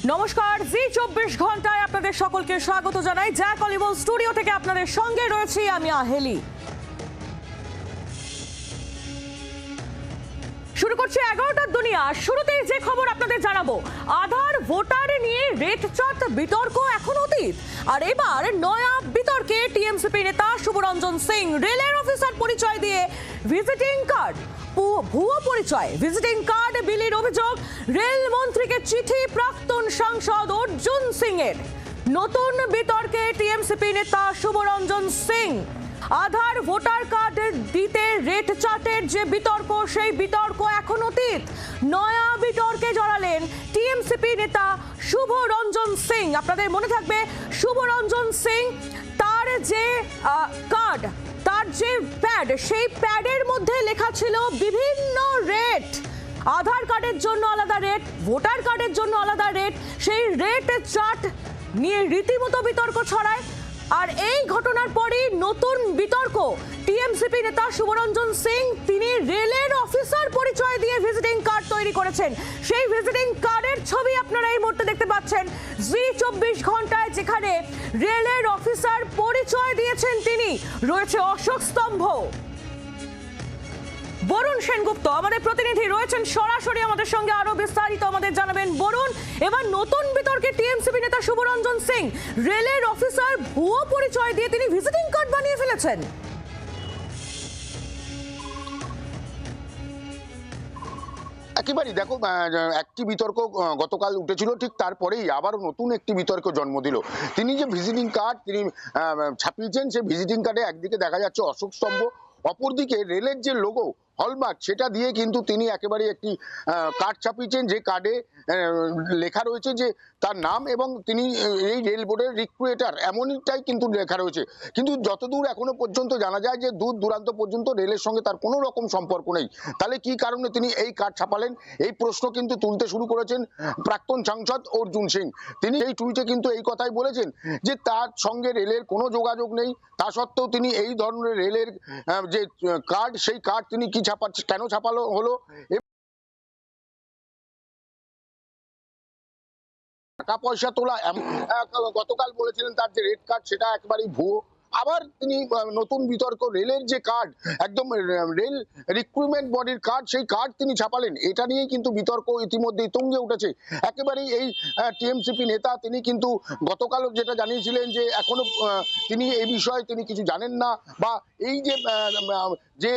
নমস্কার, জি 24 ঘন্টায় আপনাদের সকলকে স্বাগত জানাই। জ্যাক অলিভল স্টুডিও থেকে আপনাদের সঙ্গে রয়েছি আমি আহেলি। শুরু করছি 11টার দুনিয়া। শুরুতেই যে খবর আপনাদের জানাবো, আধার ভোটার নিয়ে রেট চার্ট বিতর্ক এখন অতীত। আর এবার নয়া বিতর্কে টিএমসিপি নেতা শুভরঞ্জন সিং রেলের অফিসার পরিচয় দিয়ে ভিজিটিং কার্ড ভুয়ো পরিচয় ভিজিটিং কার্ড বিলির অভিযোগ। রেল মন্ত্রীকে চিঠি প্রাক্তন সাংসদ অর্জুন সিং এর। নতুন বিতর্কে টিএমসিপি নেতা শুভরঞ্জন সিং। আধার ভোটার কার্ড দিতে রেট চার্টের যে বিতর্ক, সেই বিতর্ক এখন অতীত। নয়া বিতর্কে জড়ালেন টিএমসিপি নেতা শুভরঞ্জন সিং। আপনাদের মনে থাকবে, শুভরঞ্জন সিং তার যে কার্ড, তার যে প্যাড, সেই প্যাডের মধ্যে লেখা ছিল বিভিন্ন রেট। আধার কার্ডের জন্য আলাদা রেট, ভোটার কার্ডের জন্য আলাদা রেট। সেই রেট চার্ট নিয়ে রীতিমতো বিতর্ক ছড়ায়। আর এই ঘটনার পরই নতুন বিতর্ক। টিএমসিপি নেতা শুভরঞ্জন সিং তিনি রেলের অফিসার পরিচয় দিয়ে ভিজিটিং কার্ড তৈরি করেছেন। সেই ভিজিটিং কার্ডের ছবি আপনারা এই মুহূর্তে দেখতে পাচ্ছেন জি 24 ঘন্টায়, যেখানে রেলের অফিসার পরিচয় দিয়েছেন তিনি। রয়েছে অশোক স্তম্ভ। বরুণ সেনগুপ্ত আমাদের প্রতিনিধি রয়েছেন সরাসরি আমাদের সঙ্গে, আরো বিস্তারিত আমাদের জানাবেন বরুণ। এবার নতুন বিতর্কে টিএমসিপি নেতা শুভরঞ্জন সিং রেলের অফিসার ভুয়ো পরিচয় দিয়ে তিনি ভিজিটিং কার্ড বানিয়ে ফেলেছেন। একেবারেই দেখো, একটি বিতর্ক গতকাল উঠেছিল, ঠিক তারপরেই আবারও নতুন একটি বিতর্ক জন্ম দিল। তিনি যে ভিজিটিং কার্ড তিনি ছাপিয়েছেন, সেই ভিজিটিং কার্ডে একদিকে দেখা যাচ্ছে অশোক স্তম্ভ, অপরদিকে রেলের যে লোগো হলমার্ক সেটা দিয়ে কিন্তু তিনি একেবারে একটি কার্ড ছাপিয়েছেন, যে কার্ডে লেখা রয়েছে যে তার নাম এবং তিনি এই রেল বোর্ডের রিক্রুয়েটার, এমনটাই কিন্তু লেখা রয়েছে। কিন্তু যতদূর এখনো পর্যন্ত জানা যায় যে দূর দূরান্ত পর্যন্ত রেলের সঙ্গে তার কোনো রকম সম্পর্ক নেই। তাহলে কি কারণে তিনি এই কার্ড ছাপালেন, এই প্রশ্ন কিন্তু তুলতে শুরু করেছেন প্রাক্তন সাংসদ অর্জুন সিং। তিনি এই টুইটে কিন্তু এই কথাই বলেছেন যে তার সঙ্গে রেলের কোনো যোগাযোগ নেই। তা সত্ত্বেও তিনি এই ধরনের রেলের যে কার্ড, সেই কার্ড তিনি কি ছাপাচ্ছে, কেন ছাপালো হলো, টাকা পয়সা তোলা। গতকাল বলেছিলেন তার যে রেড কার্ড সেটা একেবারেই ভুয়ো। আবার তিনি নতুন বিতর্ক, রেলের যে কার্ড, একদম রেল রিক্রুটমেন্ট বডির কার্ড, সেই কার্ড তিনি ছাপালেন। এটা নিয়েই কিন্তু বিতর্ক ইতিমধ্যেই তুঙ্গে উঠেছে। একেবারেই এই টিএমসিপি নেতা তিনি কিন্তু গতকালও যেটা জানিয়েছিলেন যে এখনো তিনি এই বিষয়ে তিনি কিছু জানেন না, বা এই যে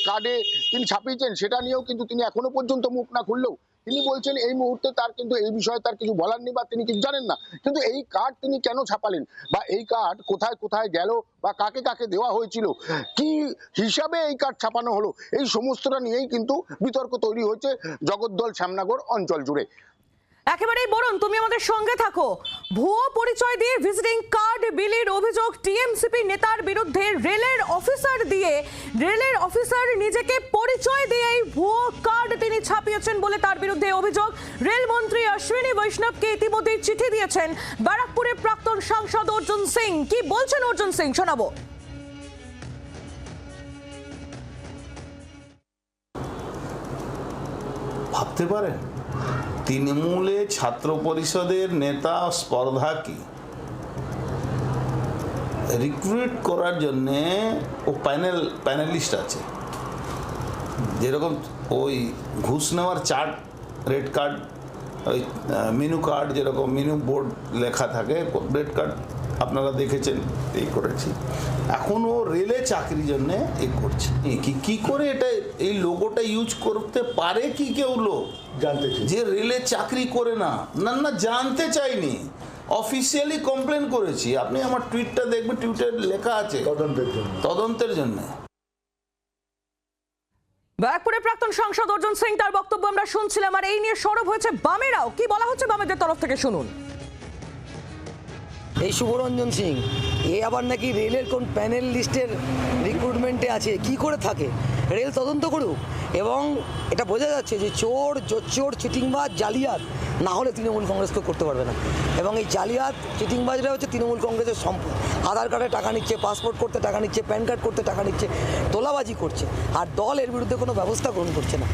কার্ডে তিনি ছাপিয়েছেন সেটা নিয়েও কিন্তু তিনি এখনো পর্যন্ত মুখ না খুললেও তিনি বলছেন এই মুহূর্তে তার কিন্তু এই বিষয়ে তার কিছু বলার নেই, বা তিনি কিছু জানেন না। কিন্তু এই কার্ড তিনি কেন ছাপালেন, বা এই কার্ড কোথায় কোথায় গেল, বা কাকে কাকে দেওয়া হয়েছিল, কি হিসাবে এই কার্ড ছাপানো হলো, এই সমস্তটা নিয়েই কিন্তু বিতর্ক তৈরি হয়েছে জগদ্দল শ্যামনগর অঞ্চল জুড়ে। একেবারেই বরুণ, তুমি আমাদের সঙ্গে থাকো। ভুয়ো পরিচয় দিয়ে ভিজিটিং কার্ড বিলির অভিযোগ টিএমসিপি নেতার বিরুদ্ধে। রেলের অফিসার নিজেকে পরিচয় দিয়ে এই ভুয়ো কার্ড তিনি ছাপিয়েছেন বলে তার বিরুদ্ধে অভিযোগ। রেলমন্ত্রী অশ্বিনী বৈষ্ণবকে ইতিমধ্যে চিঠি দিয়েছেন ব্যারাকপুরের প্রাক্তন সাংসদ অর্জুন সিং। কি বলছেন অর্জুন সিং, শোনাবো। ভাবতে পারেন তৃণমূলে ছাত্র পরিষদের নেতা স্পর্ধা কি রিক্রুট করার জন্যে ও প্যানেলিস্ট আছে, যেরকম ওই ঘুষ নেওয়ার চার্ট, রেড কার্ড, ওই মেনু কার্ড, যেরকম মেনু বোর্ড লেখা থাকে, রেড কার্ড আপনারা দেখেছেন, এই করেছি। এখন ও রেলে চাকরির জন্যে এই করছে। কি করে এটা এই লোগোটা ইউজ করতে পারে কি কেউ লোক জানতে চাই, যে রেলে চাকরি করে না না জানতে চাইনি, অফিসিয়ালি কমপ্লেন করেছি। আপনি আমার টুইটটা দেখবেন, টুইটারে লেখা আছে তদন্তের জন্য। ব্যারাকপুরের প্রাক্তন সাংসদ অর্জুন সিং, তার বক্তব্য আমরা শুনছিলাম। আর এই নিয়ে সরব হয়েছে বামেরাও। কি বলা হচ্ছে বামেদের তরফ থেকে, শুনুন। এই শুভরঞ্জন সিং এ আবার নাকি রেলের কোন প্যানেল লিস্টের রিক্রুটমেন্টে আছে, কি করে থাকে, রেল তদন্ত করুক। এবং এটা বোঝা যাচ্ছে যে চোর, জোচ্চোর, চিটিংবাজ, জালিয়াত না হলে তৃণমূল কংগ্রেস কেউ করতে পারবে না। এবং এই জালিয়াত চিটিংবাজরা হচ্ছে তৃণমূল কংগ্রেসের সম্পদ। আধার কার্ডে টাকা নিচ্ছে, পাসপোর্ট করতে টাকা নিচ্ছে, প্যান কার্ড করতে টাকা নিচ্ছে, তোলাবাজি করছে, আর দল এর বিরুদ্ধে কোনো ব্যবস্থা গ্রহণ করছে না।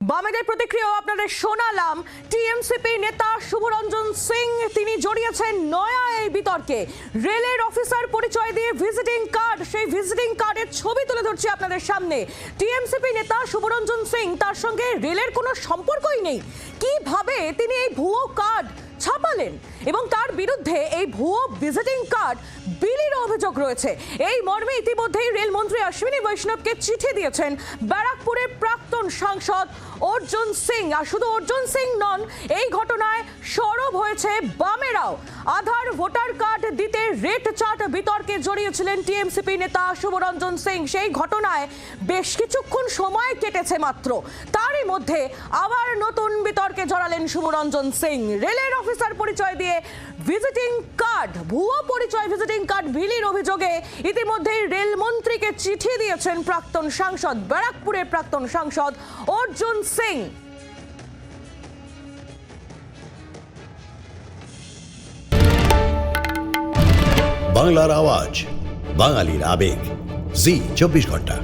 বামেদের প্রতিক্রিয়াও আপনাদের শোনালাম। টিএমসিপি নেতা শুভরঞ্জন সিং তিনি জড়িয়েছেন নয়া এই বিতর্কে। রেলের অফিসার পরিচয় দিয়ে ভিজিটিং কার্ড, সেই ভিজিটিং কার্ডের ছবি তুলে ধরছি আপনাদের সামনে। টিএমসিপি নেতা শুভরঞ্জন সিং, তার সঙ্গে রেলের কোনো সম্পর্কই নেই। কিভাবে তিনি এই ভুয়ো কার্ড ছাপালেন এবং তার বিরুদ্ধে এই ভুয়ো ভিজিটিং কার্ড বিলির অভিযোগ রয়েছে। এই মর্মে ইতিমধ্যেই রেলমন্ত্রী অশ্বিনী বৈষ্ণবকে চিঠি দিয়েছেন ব্যারাকপুরের প্রাক্তন সাংসদ অর্জুন সিং। আর শুধু অর্জুন সিং নন, এই ঘটনায় সরব হয়েছে বামেরাও। আধার ভোটার কার্ড দিতে রেট চার্ট বিতর্কে জড়িয়েছিলেন টিএমসিপি নেতা শুভরঞ্জন সিং। সেই ঘটনায় বেশ কিছুক্ষণ সময় কেটেছে মাত্র, তারই মধ্যে আবার নতুন বিতর্কে জড়ালেন শুভরঞ্জন সিং। রেলের অফিসার পরিচয় দিয়ে ভিজিটিং কার্ড, ভুয়ো পরিচয় ভিজিটিং কার্ড বিলির অভিযোগে ইতিমধ্যেই রেলমন্ত্রীকে চিঠি দিয়েছেন প্রাক্তন সাংসদ, ব্যারাকপুরের প্রাক্তন সাংসদ অর্জুন সিং। বাংলার আওয়াজ, বাঙালির আবেগ, জি 24 ঘন্টা।